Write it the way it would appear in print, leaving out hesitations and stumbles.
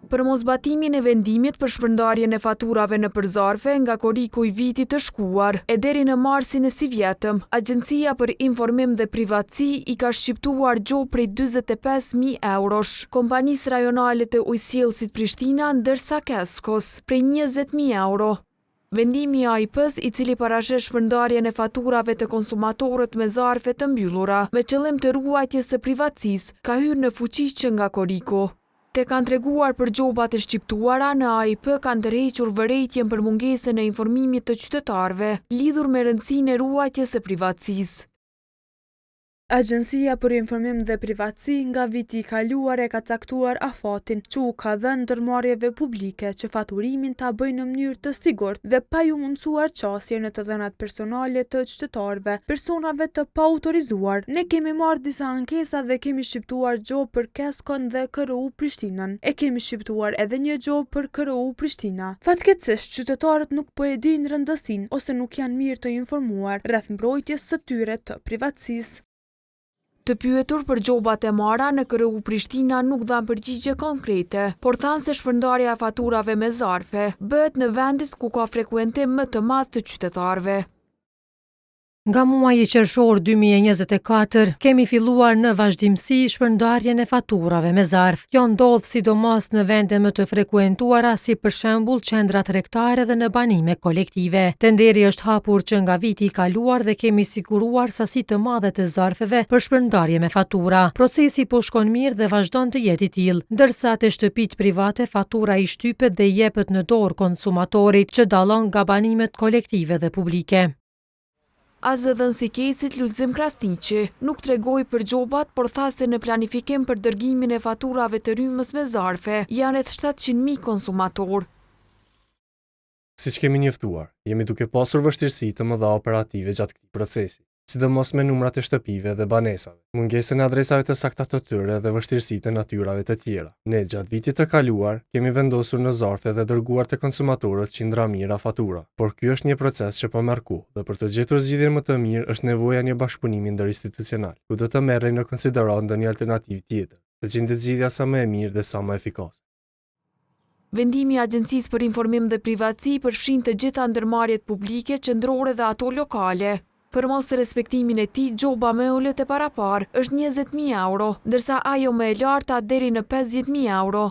Për mosbatimin e vendimit për shpërndarjen e faturave në përzarfe nga koriku i vitit të shkuar e deri në marsin e si vjetëm, Agjencia për Informim dhe Privatësi i ka shqiptuar gjob prej 45.000 eurosh, kompanisë rajonale të ujësjellësit Prishtina ndërsa Keskos prej 20.000 euro. Vendimi i AIP-s, i cili parashes shpërndarjen e faturave të konsumatorët me zarfe të mbyllura me qëllim të ruajtjes së privatësisë, ka hyrë në fuqi që nga koriku. Te kanë treguar për gjobat e shqiptuara, në AIP kanë tërhequr vërejtjen për mungesën e informimit të qytetarëve lidhur me rëndësinë e ruajtjes së privatësisë. Agjencia për Informim dhe Privatësi nga viti i kaluar e ka caktuar afatin që u ka dhënë ndërmarrjeve publike që faturimin ta bëjnë në mënyrë të sigurt dhe pa ju mundësuar qasje në të dhënat personale të qytetarëve, personave të paautorizuar. Ne kemi marrë disa ankesa dhe kemi shqiptuar gjob për Keskon dhe KRU Prishtinën. E kemi shqiptuar edhe një gjob për KRU Prishtina. Fatkeqësisht, qytetarët nuk po e dinë rëndësinë ose nuk janë mirë të informuar rreth mbrojtjes së tyre të privatësisë. Të pyetur për gjobat e marra në KRU Prishtina nuk dhanë përgjigje konkrete, por thanë se shpërndarja e faturave me zarfe bëhet në vendit ku ka frekuentim më të madh të qytetarëve. Nga muaji qershor 2024, kemi filluar në vazhdimsi shpërndarjen e faturave me zarf. Kjo ndodh sidomos në vende më të frekuentuara si për shembull qendra tregtare dhe në banime kolektive. Tenderi është hapur që nga viti i kaluar dhe kemi siguruar sasi të madhe të zarfeve për shpërndarje me fatura. Procesi po shkon mirë dhe vazhdon të jetë i tillë, ndërsa te shtëpitë private fatura i shtypet dhe i jepet në dorë konsumatorit, që dallon nga banimet kolektive dhe publike. AZD-n si Kecit Lulzim Krasniqi nuk tregoi për gjobat, por tha se në planifikim për dërgimin e faturave të rrymës me zarfe janë rreth 700.000 konsumatorë. Siç kemi njoftuar, jemi duke pasur vështirësi të mëdha operative gjatë këtij procesi, sidomos me numrat e shtëpive dhe banesave, mungesën e adresave të sakta të tyre dhe vështirësitë e natyrave të tjera. Ne gjatë vitit të kaluar kemi vendosur në zarfe dhe dërguar te konsumatorët qindra mijëra fatura, por ky është një proces që po merr kohë dhe për të gjetur zgjidhjen më të mirë është nevoja një bashkëpunimi ndërinstitucional, ku do të merrej në konsiderat ndonjë alternativë tjetër, të gjendet zgjidhja sa më e mirë dhe sa më efikase. Vendimi i Agjencisë për Informim dhe Privatësi përfshin të gjitha ndërmarrjet publike, qendrore dhe ato lokale. Për mos respektimin e tij, gjoba me ulët e parapar është 20.000 euro, ndërsa ajo më e larta deri në 50.000 euro.